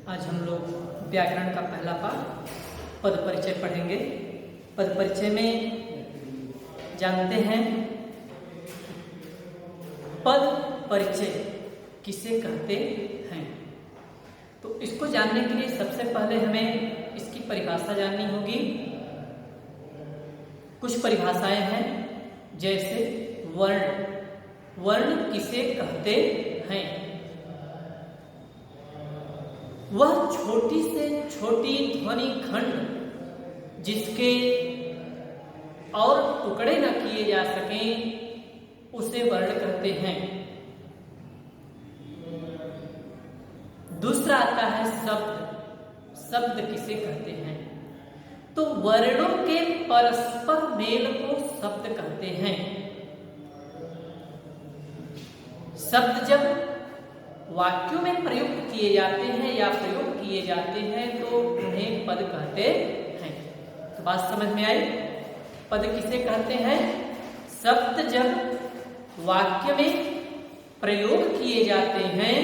आज हम लोग व्याकरण का पहला पाठ पद परिचय पढ़ेंगे। पद परिचय में जानते हैं पद परिचय किसे कहते हैं। तो इसको जानने के लिए सबसे पहले हमें इसकी परिभाषा जाननी होगी। कुछ परिभाषाएं हैं, जैसे वर्ण। वर्ण किसे कहते हैं? वह छोटी से छोटी ध्वनि खंड जिसके और टुकड़े न किए जा सकें उसे वर्ण कहते हैं। दूसरा आता है शब्द। शब्द किसे कहते हैं? तो वर्णों के परस्पर मेल को शब्द कहते हैं। शब्द जब वाक्यों में प्रयुक्त किए जाते हैं या प्रयोग किए जाते हैं तो उन्हें पद कहते हैं। तो बात समझ में आई? पद किसे कहते हैं? शब्द जब वाक्य में प्रयोग किए जाते हैं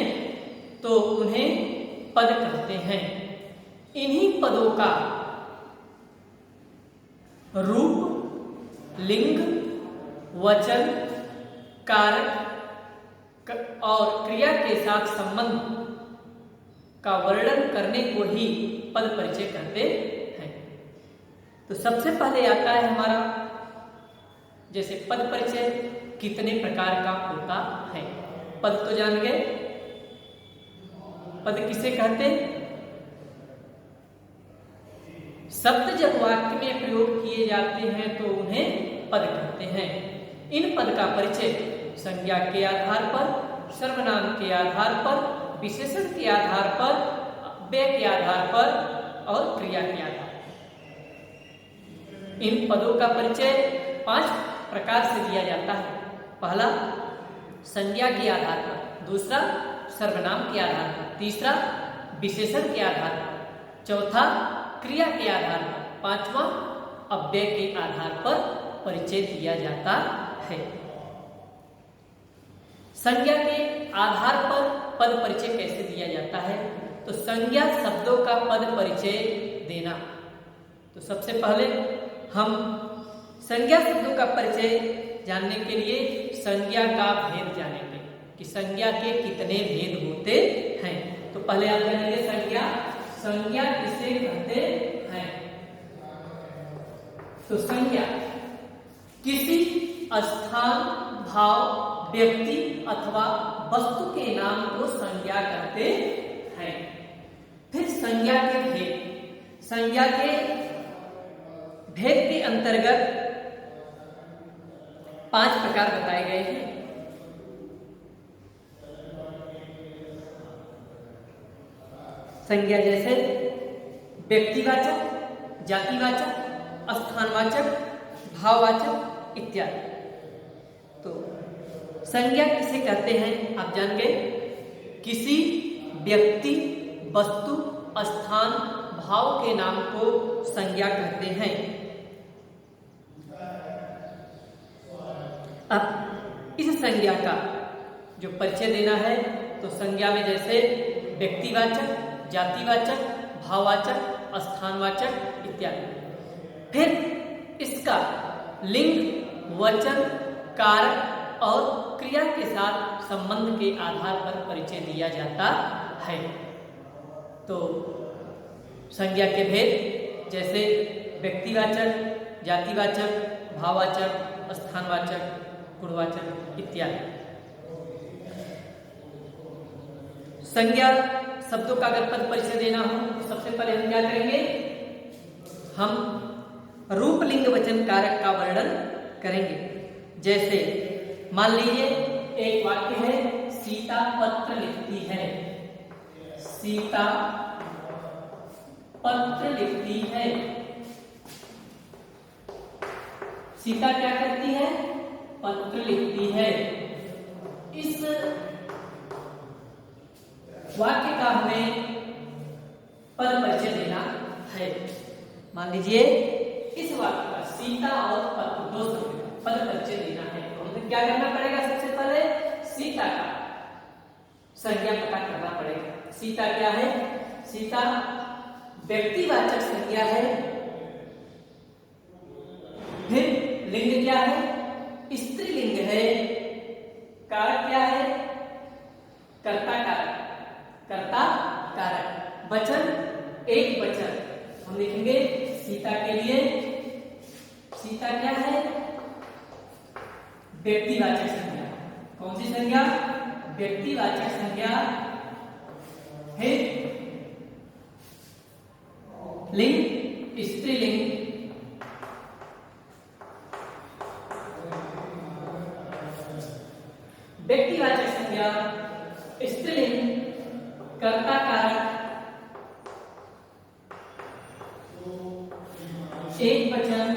तो उन्हें पद कहते हैं। इन्हीं पदों का रूप, लिंग, वचन, कारक और क्रिया के साथ संबंध का वर्णन करने को ही पद परिचय कहते हैं। तो सबसे पहले आता है हमारा, जैसे पद परिचय कितने प्रकार का होता है। पद तो जान गए, पद किसे कहते? शब्द जब वाक्य में प्रयोग किए जाते हैं तो उन्हें पद कहते हैं। इन पद का परिचय संज्ञा के आधार पर, सर्वनाम के आधार पर, विशेषण के आधार पर, व्यय के आधार पर और क्रिया के आधार पर। इन पदों का परिचय 5 प्रकार से दिया जाता है। पहला संज्ञा के आधार पर, दूसरा सर्वनाम के आधार पर, तीसरा विशेषण के आधार पर, चौथा क्रिया के आधार पर, पांचवा अव्यय के आधार पर परिचय दिया जाता है। संज्ञा के आधार पर पद परिचय कैसे दिया जाता है? तो संज्ञा शब्दों का पद परिचय देना। तो सबसे पहले हम संज्ञा शब्दों का परिचय जानने के लिए संज्ञा का भेद जानेंगे कि संज्ञा के कितने भेद होते हैं। तो पहले आप जानेंगे संज्ञा। संज्ञा किसे कहते हैं? तो संज्ञा किसी स्थान, भाव, व्यक्ति अथवा वस्तु के नाम को संज्ञा कहते हैं। फिर संज्ञा के भेद। संज्ञा के भेद के अंतर्गत 5 प्रकार बताए गए हैं। संज्ञा जैसे व्यक्तिवाचक, जातिवाचक, स्थानवाचक, भाववाचक इत्यादि। तो संज्ञा किसे कहते हैं आप जान गए? किसी व्यक्ति, वस्तु, स्थान, भाव के नाम को संज्ञा कहते हैं। अब इस संज्ञा का जो परिचय देना है तो संज्ञा में जैसे व्यक्तिवाचक, जातिवाचक, भाववाचक, स्थानवाचक इत्यादि। फिर इसका लिंग, वचन, कारक और क्रिया के साथ संबंध के आधार पर परिचय दिया जाता है। तो संज्ञा के भेद जैसे व्यक्तिवाचक, जातिवाचक, भाववाचक, स्थानवाचक, गुणवाचक इत्यादि। संज्ञा शब्दों का अगर पद परिचय देना हो तो सबसे पहले हम क्या करेंगे? हम रूप, लिंग, वचन, कारक का वर्णन करेंगे। जैसे मान लीजिए एक वाक्य है, सीता पत्र लिखती है। सीता पत्र लिखती है। सीता क्या करती है? पत्र लिखती है। इस वाक्य का हमें पद परिचय देना है। मान लीजिए इस वाक्य का सीता और पत्र दो पद परिचय देना है तो हमें क्या करना पड़ेगा? सबसे पहले सीता का संज्ञा पता करना पड़ेगा। सीता क्या है? सीता व्यक्तिवाचक संज्ञा है। फिर लिंग क्या है? स्त्रीलिंग है। कारक क्या है? कर्ता कारक, कर्ता कारक। वचन एक वचन, हम लिखेंगे सीता के लिए। सीता क्या है? व्यक्तिवाचक संज्ञा। कौन सी संज्ञा? व्यक्तिवाचक संज्ञा है। लिंग स्त्रीलिंग। व्यक्तिवाचक संज्ञा, स्त्रीलिंग, कर्ता कारक, एक वचन।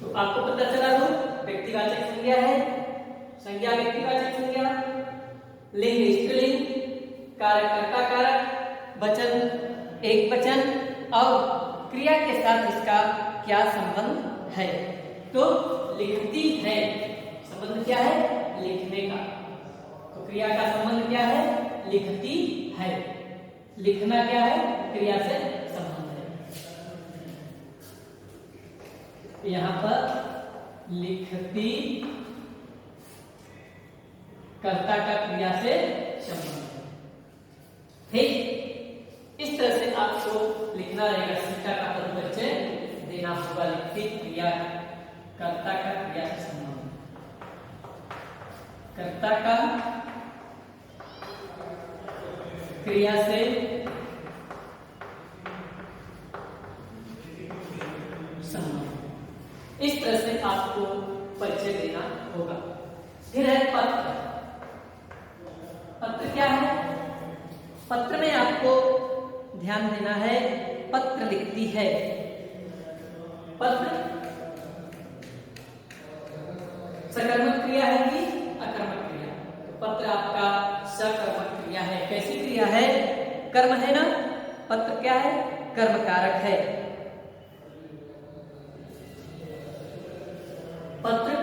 तो आपको पता चला दो व्यक्तिवाचक संज्ञा है, संज्ञा व्यक्तिवाचक संज्ञा, लिंग स्त्रीलिंग, कारक कर्ता कारक, वचन एक वचन और क्रिया के साथ इसका क्या संबंध है? तो लिखती है। संबंध क्या है? लिखने का। तो क्रिया का संबंध क्या है? लिखती है। लिखना क्या है? क्रिया से संबंध है। यहां पर लिखती कर्ता का क्रिया से संबंध है। ठीक, इस तरह से आपको लिखना रहेगा। सीता का पद परिचय देना होगा। लिखती क्रिया, कर्ता का क्रिया से संबंध, कर्ता का क्रिया से संबंध। इस तरह से आपको परिचय देना होगा। फिर है पत्र। पत्र क्या है? पत्र में आपको ध्यान देना है, पत्र लिखती है। पत्र सकर्मक क्रिया है कि अकर्मक क्रिया? तो पत्र आपका सकर्मक क्रिया है। कैसी क्रिया है? कर्म है ना। पत्र क्या है? कर्म कारक है। पत्र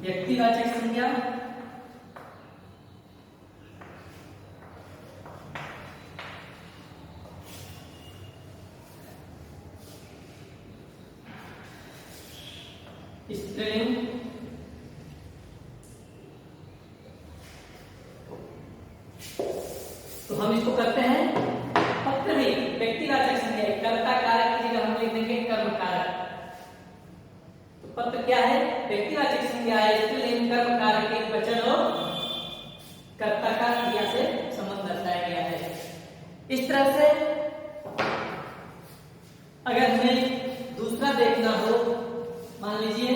व्यक्तिवाचक संज्ञा, स्त्रीलिंग, तो हम इसको करते हैं पत्र में व्यक्तिवाचक संज्ञा, कर्ता कारक की जगह हम लिख देंगे कर्म कारक। तो पत्र क्या है? व्यक्तिवाचक संज्ञा है, स्त्रीलिंग, कर्म कारक, एक वचन और कर्ता का क्रिया से संबंध दर्शाया गया है। इस तरह से अगर हमें दूसरा देखना हो, मान लीजिए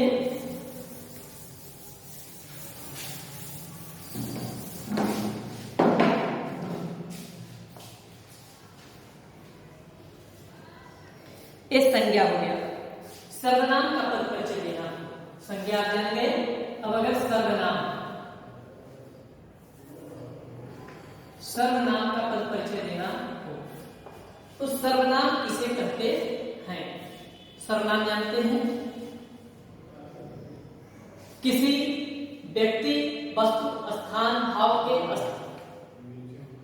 ये संज्ञा हो गया। सर्वनाम का पद परिचय देना। संज्ञा जान गए। अब अगर सर्वनाम, सर्वनाम का पद परिचय देना हो तो सर्वनाम किसे कहते हैं? सर्वनाम जानते हैं? किसी व्यक्ति, वस्तु, स्थान, भाव के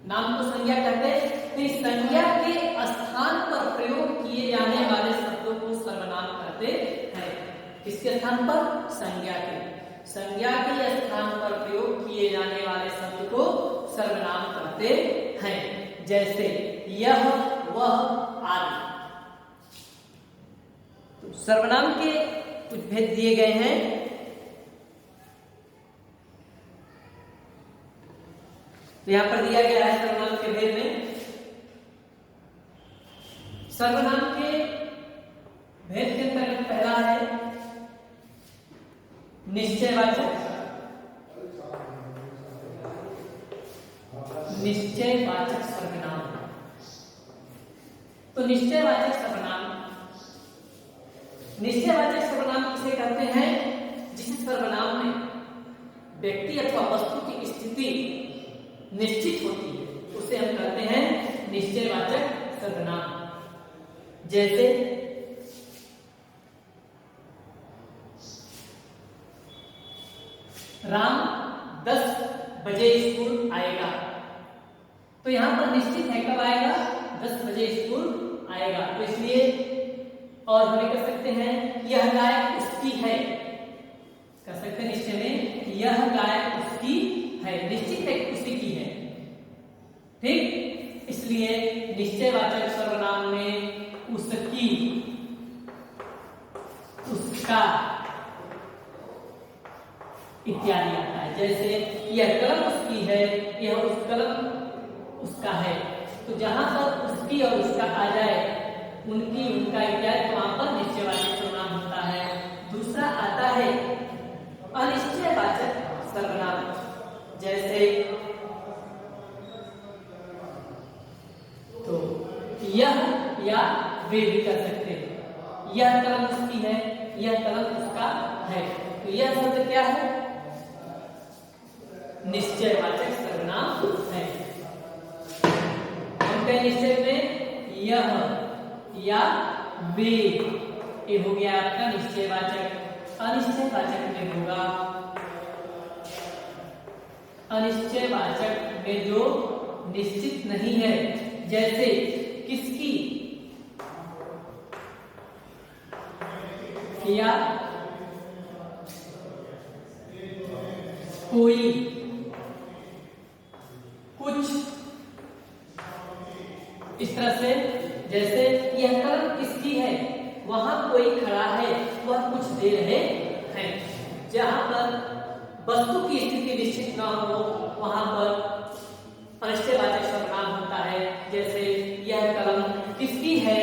नाम को संज्ञा कहते हैं। तो इस संज्ञा के स्थान पर प्रयोग किए जाने वाले शब्दों को सर्वनाम कहते हैं। किसके स्थान पर? संज्ञा के। संज्ञा के स्थान पर प्रयोग किए जाने वाले शब्द को सर्वनाम कहते हैं। जैसे यह, वह आदि। तो सर्वनाम के कुछ भेद दिए गए हैं। तो यहां पर दिया गया है सर्वनाम के भेद में। सर्वनाम के भेद के अंतर्गत पहला है निश्चयवाचक। निश्चयवाचक सर्वनाम। तो निश्चयवाचक सर्वनाम, निश्चयवाचक सर्वनाम किसे कहते हैं? जिस सर्वनाम में व्यक्ति अथवा वस्तु की स्थिति निश्चित होती है उसे हम कहते हैं निश्चयवाचक सर्वनाम। जैसे राम 10 बजे स्कूल आएगा। तो यहाँ पर निश्चित है कब आएगा, 10 बजे स्कूल आएगा। तो इसलिए और हमें कर सकते हैं यह गाय उसकी है, कर सकते हैं निश्चय में यह गाय उसकी है, निश्चित है उसी की है। ठीक, इसलिए निश्चयवाचक सर्वनाम में उसकी, उसका इत्यादि आता है। जैसे यह कलम उसकी है, यह उस कलम उसका है। तो जहां पर उसकी और उसका आ जाए, उनकी, उनका इत्यादि, तो वहां पर निश्चयवाचक सर्वनाम होता है। दूसरा आता है अनिश्चयवाचक सर्वनाम, जैसे तो यह या वे भी कर सकते हैं। यह कलम उसकी है, यह कलम उसका है। तो यह शब्द क्या है, निश्चयवाचक सर्वनाम है। उनके निश्चय में यह या वे, ये हो गया आपका निश्चयवाचक। अनिश्चयवाचक में होगा, अनिश्चयवाचक में जो निश्चित नहीं है, जैसे किसकी या कोई, कुछ, इस तरह से। जैसे यह कलम किसकी है, वहां कोई खड़ा है, वह कुछ दे रहे हैं। जहां पर वस्तु की स्थिति निश्चित ना हो, वहां पर अनिश्चयवाचक सर्वनाम होता है। जैसे यह कलम किसकी है,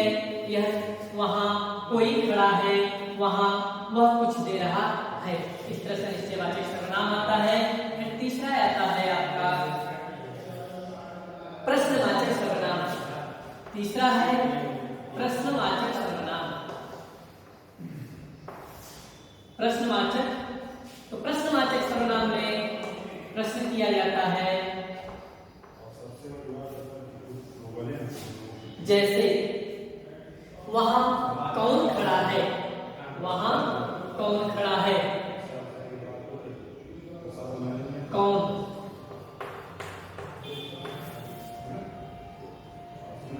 यह वहां कोई खड़ा है, वहां वह कुछ दे रहा है। इस तरह से निश्चयवाचक सर्वनाम आता है। फिर तीसरा आता है आपका प्रश्नवाचक सर्वनाम। तीसरा है प्रश्नवाचक सर्वनाम। प्रश्नवाचक, तो प्रश्नवाचक सर्वनाम में प्रश्न किया जाता है। जैसे वहां कौन खड़ा है, वहां कौन खड़ा है, कौन,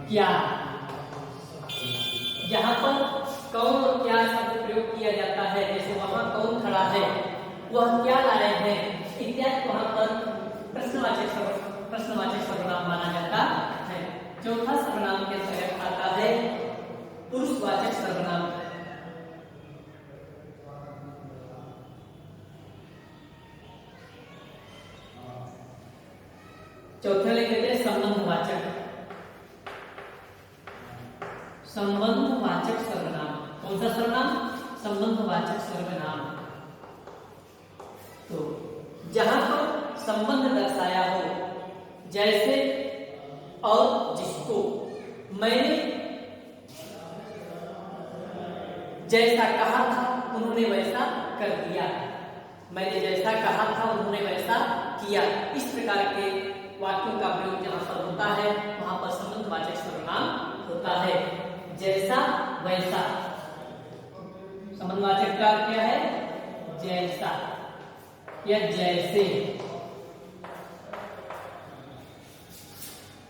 क्या। यहाँ पर कौन और क्या शब्द प्रयोग किया जाता है। जैसे वहां कौन खड़ा है, वह क्या लाए हैं, इत्यादि वहां पर प्रश्नवाचक सर्वनाम माना जाता है। चौथा सर्वनाम के अंतर्गत आता है पुरुषवाचक सर्वनाम। चौथे लेते हैं संबंधवाचक। संबंधवाचक सर्वनाम, कौन सा सर्वनाम, संबंधवाचक सर्वनाम। तो जहां पर संबंध दर्शाया हो, जैसे और जिसको, मैंने जैसा कहा था उन्होंने वैसा कर दिया, मैंने जैसा कहा था उन्होंने वैसा किया। इस प्रकार के वाक्यों का प्रयोग जहां पर होता है, वहां पर संबंधवाचक सर्वनाम होता है। जैसा वैसा, संबंधवाचक का क्या है, जैसा या जैसे।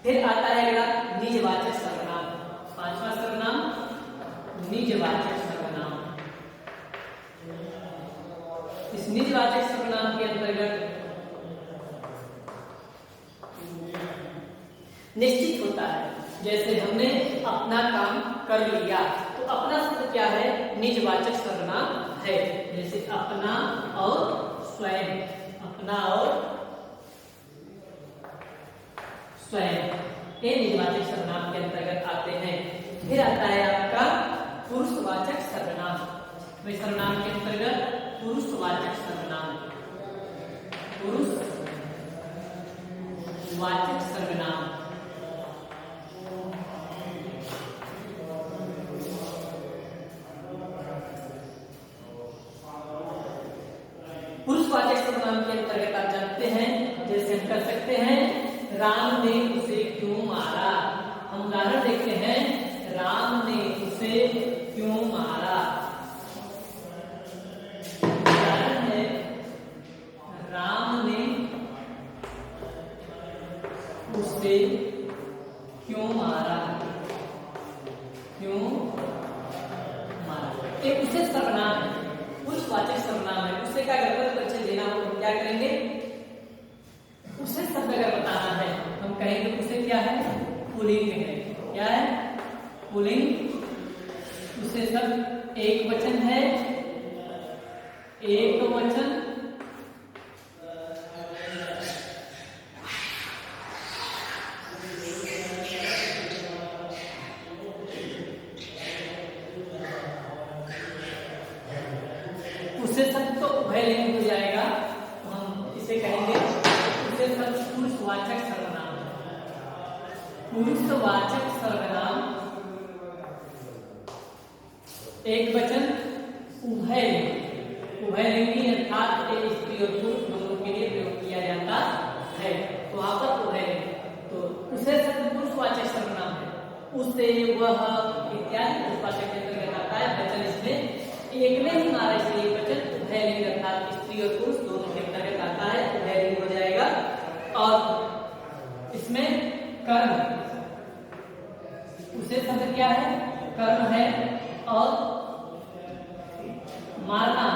फिर आता है अगला निजवाचक सर्वनाम। पांचवा सर्वनाम निजवाचक सर्वनाम। इस निजवाचक सर्वनाम के अंतर्गत निश्चित होता है। जैसे हमने अपना काम कर लिया, तो अपना शब्द क्या है, निजवाचक सर्वनाम है। जैसे अपना और स्वयं, अपना और स्वयं, ये निजवाचक सर्वनाम के अंतर्गत आते हैं। फिर आता है आपका पुरुषवाचक सर्वनाम। वह सर्वनाम के अंतर्गत पुरुषवाचक सर्वनाम, पुरुषवाचक सर्वनाम। पुरुषवाचक सर्वनाम के अंतर्गत आप जानते हैं, जैसे हम कर सकते हैं राम ने उसे क्यों मारा। हम उदाहरण देखते हैं, राम ने उसे क्यों मारा। उदाहरण है एक विशेष सर्वनाम है, पुरुषवाचक सर्वनाम है, उससे का अगर पद परिचय देना हो तो क्या करेंगे, उसे शब्द अगर बताना है हम कहेंगे उसे क्या है, पुल्लिंग है। क्या है, पुल्लिंग। उसे शब्द एक वचन है, एक वचन। उसे शब्द तो उभयलिंग हो जाएगा, तो हम इसे कहेंगे उसे शब्द पुरुषवाचक सर्वनाम। पुरुषवाचक सर्वनाम एक वचन उभयलिंग, उभयलिंगी अर्थात स्त्री और पुरुष दोनों के लिए प्रयोग किया जाता है, तो वहां पर उभयलिंग, तो उसे शब्द पुरुषवाचक सर्वनाम है। उससे वह इत्यादि पुरुषवाचक के अंतर्गत आता है। वचन इसमें एक में ही मारा, इसलिए वचन उभयलिंग अर्थात स्त्री और पुरुष दोनों के अंतर्गत आता है, उभयलिंग हो जाएगा। और इसमें कर्म, उसे शब्द क्या है, कर्म है। और मारना,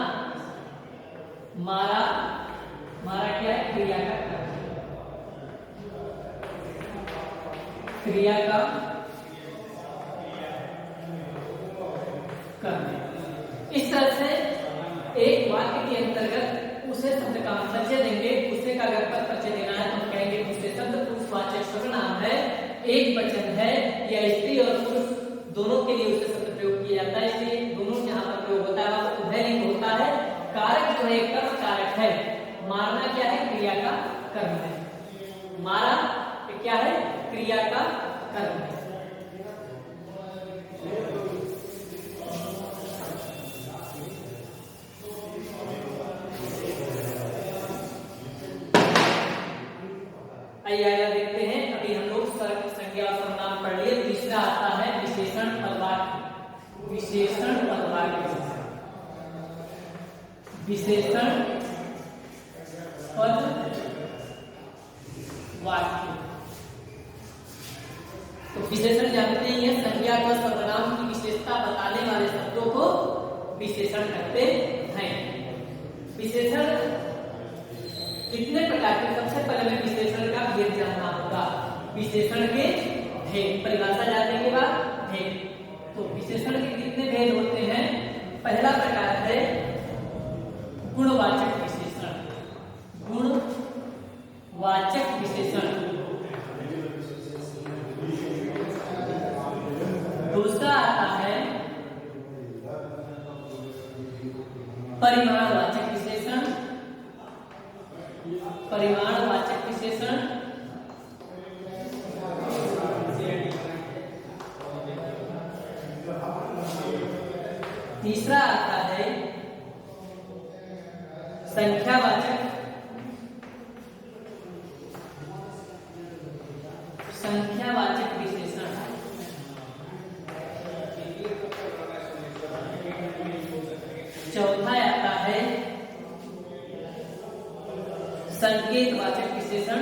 मारा, मारा क्या है, क्रिया का कर्म, क्रिया का कर्म। इस तरह से एक वाक्य के अंतर्गत उसे शब्द का परिचय देंगे। उसे का अगर पद परिचय देना है तो हम कहेंगे उसे शब्द पुरुषवाचक सर्वनाम है, एक वचन है, या स्त्री और पुरुष दोनों के लिए उसे शब्द प्रयोग किया जाता है, इसलिए दोनों जहां पर प्रयोग होता है वहां उभयलिंग होता है। कारक जो है कर्म कारक है, मारना क्या है, क्रिया का कर्म है, मारा क्या है, क्रिया का कर्म है। आइए देखते हैं, अभी हम लोग संज्ञा और सर्वनाम पढ़ लिए। तीसरा आता है विशेषण पदवाक्य। विशेषण पदवाक्य, विशेषण पद वाक्य। तो विशेषण जानते ही हैं, संज्ञा का सर्वनाम की विशेषता बताने वाले शब्दों को विशेषण कहते हैं। विशेषण कितने प्रकार के, सबसे पहले में विशेषण का भेद जानना होगा। विशेषण के भेद, परिभाषा जानने के बाद भेद। तो विशेषण के कितने भेद होते हैं, पहला प्रकार है गुणवाचक विशेषण, गुणवाचक विशेषण। दूसरा आता है परिमाणवाचक विशेषण, परिमाणवाचक विशेषण। तीसरा आता है संख्यावाचक, संख्यावाचक विशेषण। चौथा आता है संकेतवाचक विशेषण।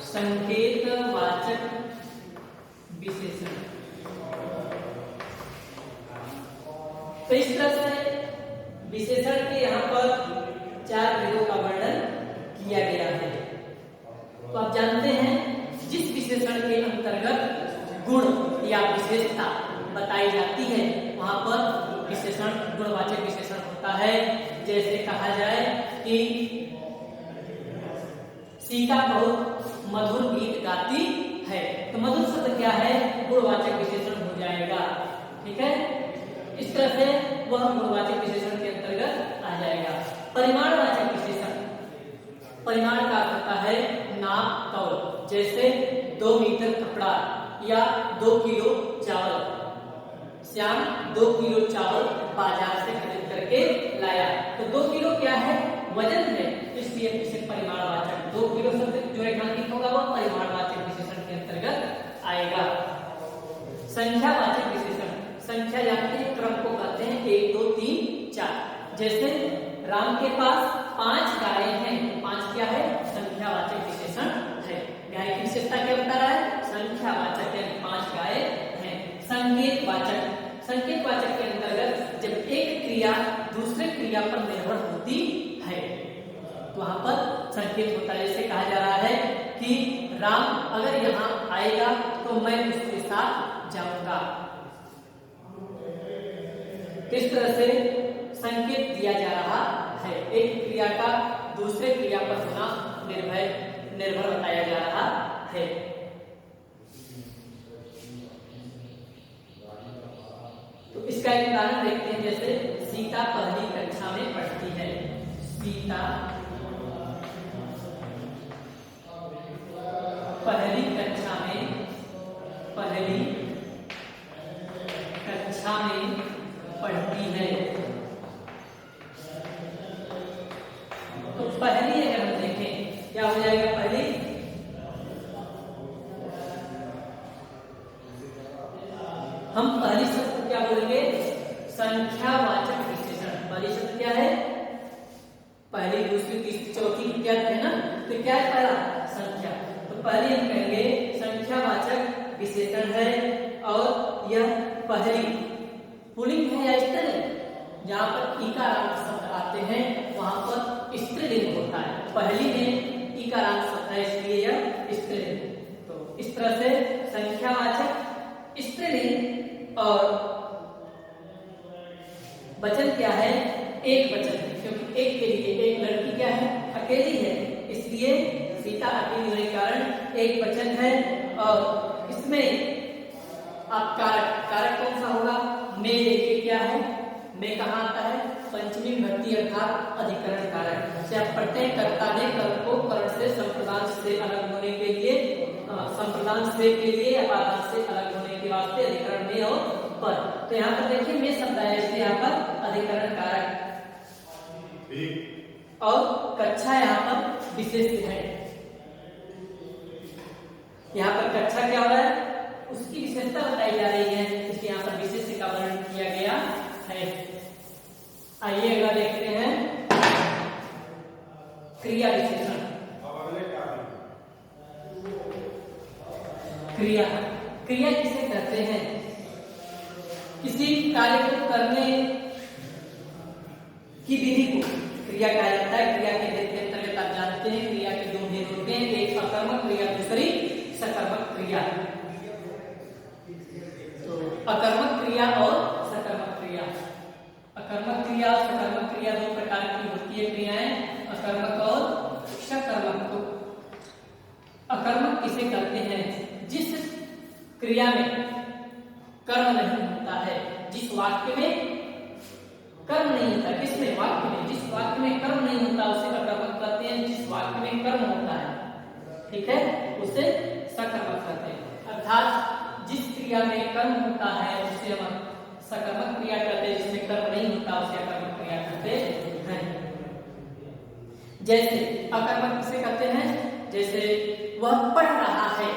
संकेतवाचक विशेषण। तो इस तरह से विशेषण के यहाँ पर 4 भेदों का वर्णन किया गया है। तो आप जानते हैं जिस विशेषण के अंतर्गत गुण या विशेषता बताई जाती है वहां पर विशेषण गुणवाचक विशेषण होता है। जैसे कहा जाए कि सीता बहुत मधुर गीत गाती है, तो मधुर शब्द क्या है, गुणवाचक विशेषण हो जाएगा। ठीक है, इस तरह से वह गुणवाचक विशेषण के अंतर्गत आ जाएगा। परिमाणवाचक विशेषण, परिमाण का अर्थ होता है नाप तौल। जैसे 2 मीटर कपड़ा या 2 किलो चावल। श्याम 2 किलो चावल बाजार से खरीद करके लाया, तो 2 किलो क्या है, वजन है, इसलिए इसे परिमाणवाचक, 2 किलो शब्द जो रेखांकित होगा वह परिमाणवाचक विशेषण के अंतर्गत आएगा। संख्यावाचक विशेषण, संख्या जानते हैं, क्रम को कहते हैं 1 2 3 4। जैसे राम के पास 5 गायें हैं, 5 क्या है, संख्यावाचक विशेषण है। गाय की विशेषता क्या बता रहा है, संख्यावाचक यानी 5 गाय हैं। संकेतवाचक के अंतर्गत जब एक क्रिया दूसरे क्रिया पर निर्भर होती है तो वहां पर संकेत होता है। जैसे कहा जा रहा है कि राम अगर यहाँ आएगा तो मैं उसके साथ जाऊंगा। किस तरह से संकेत दिया जा रहा है, एक क्रिया का दूसरे क्रिया पर होना निर्भर बताया जा रहा है। तो इसका एक उदाहरण देखते हैं। जैसे सीता पहली कक्षा में पढ़ती है। सीता पहली कक्षा में पढ़ती है। तो पहली अगर हम देखें क्या हो जाएगा, पहली हम पहली शब्द को क्या बोलेंगे, संख्यावाचक विशेषण। पहली शब्द क्या है, पहली दूसरी तीसरी चौथी क्या है ना, तो क्या है पहला संख्या। तो पहले हम कहेंगे संख्यावाचक विशेषण है और यह पहली पुल्लिंग है या स्त्रीलिंग। जहां पर इकारांत शब्द आते हैं वहां पर स्त्रीलिंग होता है। पहली में इकारांत शब्द है इसलिए यह स्त्रीलिंग। तो इस तरह से संख्यावाचक स्त्रीलिंग और वचन क्या है, एक वचन, क्योंकि एक के लिए एक लड़की क्या है, अकेली है, इसलिए सीता अकेली होने के कारण एक वचन है। और इसमें आप कारक कौन सा होगा, में लेके क्या है, में कहाँ आता है, पंचमी विभक्ति अर्थात अधिकरण कारक। से आप पढ़ते हैं कर्ता ने कर्म को कर्ण से संप्रदान से अलग होने के लिए, संप्रदान से के लिए या पादान से अलग होने के वास्ते अधिकरण में और पर। तो यहाँ पर देखिए में शब्द है इसलिए यहाँ पर अधिकरण कारक और कक्षा यहाँ पर विशेष है। यहाँ पर कक्षा क्या हो रहा है, उसकी विशेषता बताई जा रही है, इसलिए यहाँ पर विशेष का वर्णन किया गया है। आइए अगला देखते हैं क्रिया विशेषण। क्रिया किसे कहते हैं, किसी कार्य को करने की विधि को क्रिया कहा जाता है। क्रिया के भेद के अंतर्गत आप जानते हैं क्रिया के दो भेद होते हैं, एक अकर्मक क्रिया दूसरी सकर्मक क्रिया। तो अकर्मक क्रिया और सकर्मक क्रिया, अकर्मक क्रिया और सकर्मक क्रिया दो प्रकार की होती है क्रियाएं, अकर्मक और सकर्मक। तो अकर्मक किसे कहते हैं, जिस क्रिया में कर्म नहीं होता है, जिस वाक्य में कर्म नहीं होता, किसमें, वाक्य में, जिस वाक्य में कर्म नहीं होता उसे अकर्मक कहते हैं। जिस वाक्य में कर्म होता है, ठीक है, उसे सकर्मक कहते हैं। अर्थात जिस क्रिया में कर्म होता है उसे हम सकर्मक क्रिया कहते हैं, जिसमें कर्म नहीं होता उसे अकर्मक क्रिया कहते हैं। जैसे अकर्मक किसे कहते हैं, जैसे वह पढ़ रहा है,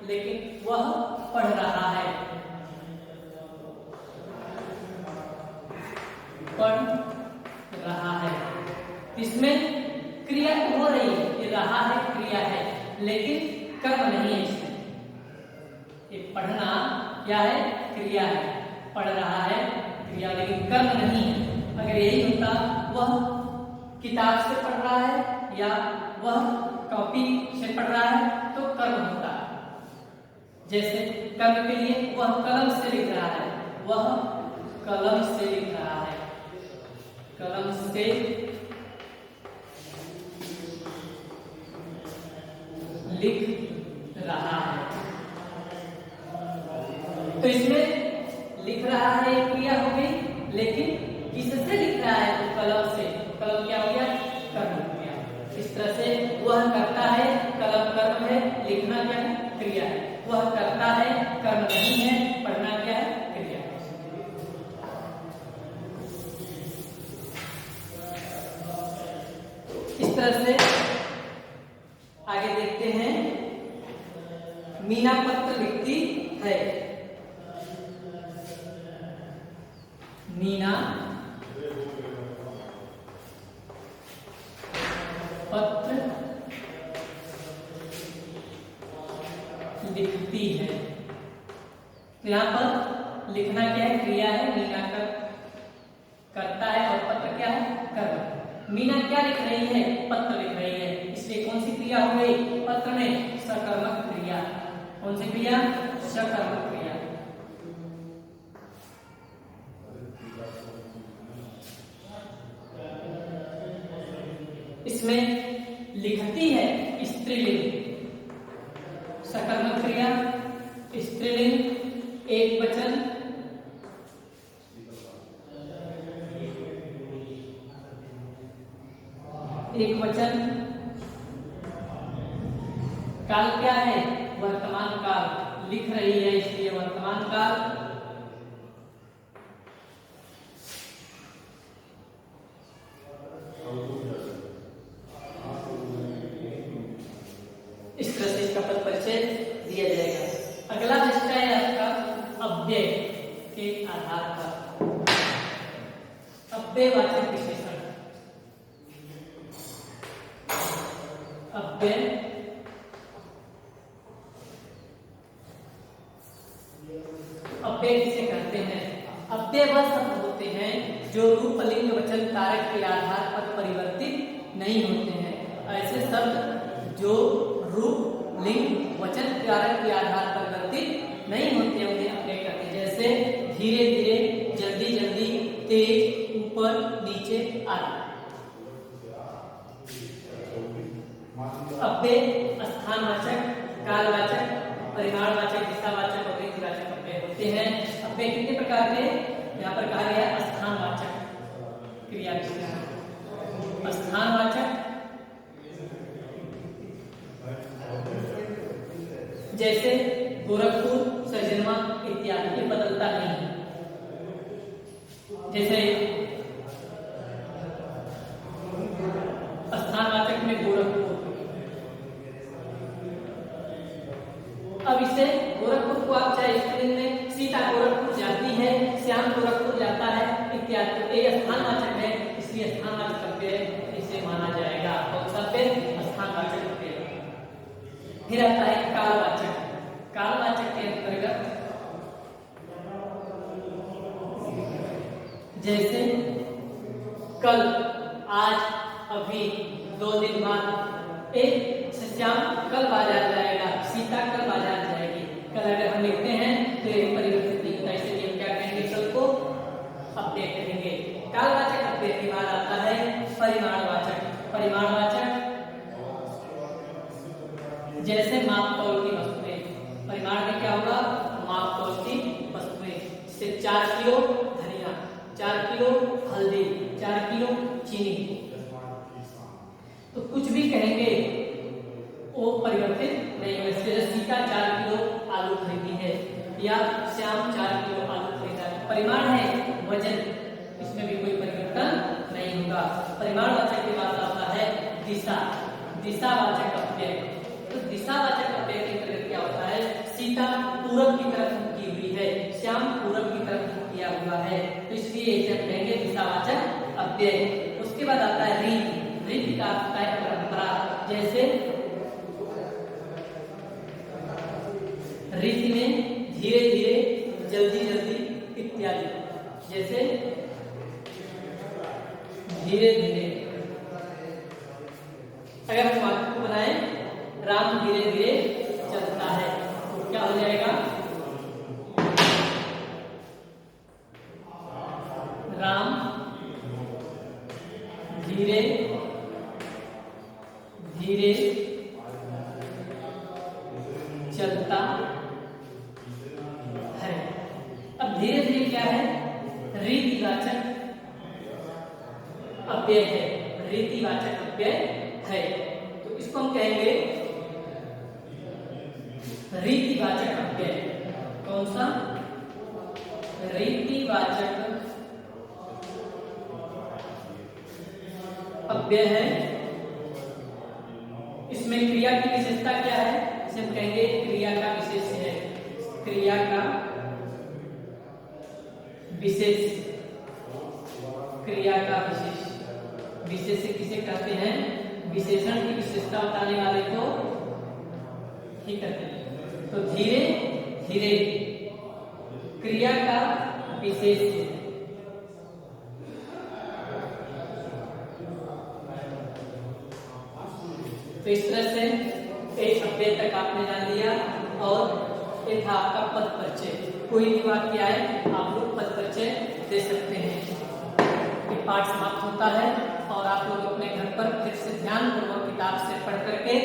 लेकिन वह पढ़ रहा है, पढ़ रहा है, इसमें क्रिया तो हो रही है, ये रहा है क्रिया है, लेकिन कर्म नहीं है इसमें। ये पढ़ना क्या है, क्रिया है, पढ़ रहा है क्रिया, लेकिन कर्म नहीं है। अगर यही होता वह किताब से पढ़ रहा है या वह कॉपी से पढ़ रहा है तो कर्म होता। जैसे कर्म के लिए वह कलम से लिख रहा है, वह कलम से लिख रहा है, कलम से लिख रहा है। तो इसमें लिख रहा है क्रिया हो गई, लेकिन किससे लिख रहा है, तो कलम से। कलम क्या हो गया, कर्म हो गया। इस तरह से वह करता है, कलम कर्म है, लिखना क्या है, क्रिया है। वह करता है, कर्म नहीं है, पढ़ना क्या है, क्रिया है। इस तरह से आगे देखते हैं, मीना पत्र लिखती है। मीना पत्र लिखती है। तो यहाँ पर लिखना क्या है, क्रिया है, मीना करता है और पत्र क्या है, कर्म। मीना क्या लिख रही है, पत्र लिख रही है, इसलिए कौन सी क्रिया हो गई पत्र में, सकर्मक क्रिया। कौन सी क्रिया, सकर्मक क्रिया। इसमें लिखती है स्त्रीलिंग, सकर्मक क्रिया स्त्रीलिंग, एक वचन, एक वचन। काल क्या है, वर्तमान काल, लिख रही है इसलिए वर्तमान काल। इस तरह से इसका पद परिचय दिया जाएगा। अगला हिस्सा है आपका अव्यय के आधार पर, अव्ययवाचक विशेषण। अव्यय अव्यय किसे कहते हैं, अव्यय वह शब्द होते हैं जो रूप लिंग वचन कारक के आधार पर परिवर्तित नहीं होते हैं। ऐसे शब्द जो रूप लिंग वचन कारक के आधार पर परिवर्तित नहीं होते उन्हें अव्यय कहते हैं। जैसे धीरे धीरे, जल्दी जल्दी, तेज, ऊपर नीचे आदि। अव्यय स्थानवाचक, कालवाचक, परिमाणवाचक, दिशावाचक और रीतिवाचक अव्यय होते हैं। अव्यय कितने प्रकार के, यहाँ पर कहा गया स्थानवाचक क्रिया विशेषण। स्थानवाचक जैसे गोरखपुर, सजनवा इत्यादि, ये बदलता नहीं है। जैसे स्थानवाचक में गोरखपुर, अब इसे गोरखपुर को आप चाहे स्त्रीलिंग में सीता गोरखपुर जाती है, श्याम गोरखपुर जाता है इत्यादि, ये स्थानवाचक है इसलिए स्थानवाचक अव्यय इसे माना जाएगा। कौन सा अव्यय, स्थानवाचक अव्यय। फिर आता है कालवाचक। कालवाचक के अंतर्गत जैसे कल, आज, अभी, 2 दिन बाद। एक श्याम कल बाजार जाएगा, सीता कल बाजार जाएगी। कल अगर हम लिखते हैं तो ये परिवर्तित नहीं होता, इसलिए हम क्या कहेंगे, कल को अव्यय कहेंगे। कालवाचक अव्यय के बाद आता है परिमाणवाचक। परिमाणवाचक जैसे माप तौल की वस्तुएं, परिमाण में क्या होगा, माप तौल की वस्तुएं। जैसे 4 किलो धनिया, 4 किलो हल्दी, 4 किलो चीनी। तो कुछ भी कहेंगे वो परिवर्तित नहीं होगा। जैसे सीता 4 किलो आलू खरीदी है या श्याम 4 किलो आलू खरीदा है। परिमाण है, वजन, इसमें भी कोई परिवर्तन नहीं होगा। परिमाणवाचक के बाद आता है दिशा, दिशावाचक अव्यय। तो दिशावाचक अव्यय के अंतर्गत क्या होता है, सीता पूरब की तरफ मुख की हुई है, श्याम पूरब की तरफ मुख किया हुआ है, तो इसलिए इसे हम कहेंगे दिशावाचक अव्यय। उसके बाद आता है रीति। रीति का अर्थ है परंपरा। जैसे रीति में धीरे धीरे, जल्दी जल्दी इत्यादि। जैसे धीरे धीरे, अगर हम वाक्य को बनाएं, राम धीरे धीरे चलता है, तो क्या हो जाएगा, राम धीरे धीरे चलता है। अब धीरे धीरे क्या है, रीतिवाचक अव्यय है, रीतिवाचक अव्यय है, तो इसको हम कहेंगे रीतिवाचक अव्यय। कौन सा, रीतिवाचक अव्यय है। इसमें क्रिया की विशेषता क्या है, इसे हम कहेंगे क्रिया का विशेष है। क्रिया का विशेष, क्रिया का विशेष। विशेष किसे कहते हैं, विशेषण की विशेषता बताने वाले को ही कहते हैं। तो धीरे धीरे क्रिया का विशेष है। तो इस तरह से एक अव्यय तक आपने जान लिया और ये था आपका पद परिचय। कोई भी वाक्य आए आप लोग पद परिचय दे सकते हैं। ये पाठ समाप्त होता है और आप लोग अपने घर पर फिर से ध्यानपूर्वक किताब से पढ़ करके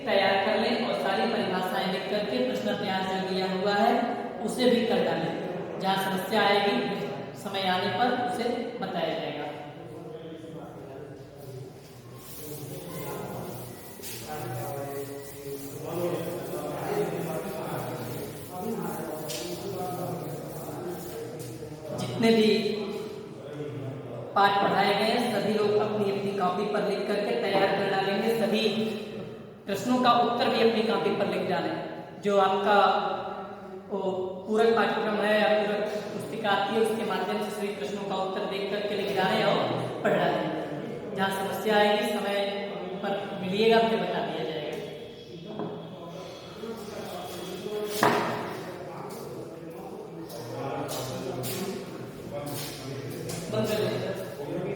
तैयार कर लें और सारी परिभाषाएं लिख करके प्रश्न तैयार जो दिया हुआ है उसे भी कर डालें। जहाँ समस्या आएगी समय आने पर उसे बताया जाएगा। जितने भी पाठ पढ़ाए गए सभी लोग अपनी अपनी कॉपी पर लिख करके तैयार कर डालेंगे। सभी प्रश्नों का उत्तर भी अपनी कॉपी पर लिख डालें। जो आपका वो पूरक पाठ्यक्रम है या पूरक पुस्तिका आती है उसके माध्यम से सभी प्रश्नों का उत्तर देख करके लिख डालें और पढ़ डालें। जहाँ समस्या आएगी समय पर मिलिएगा फिर बता दिया जाएगा। बंद कर दें।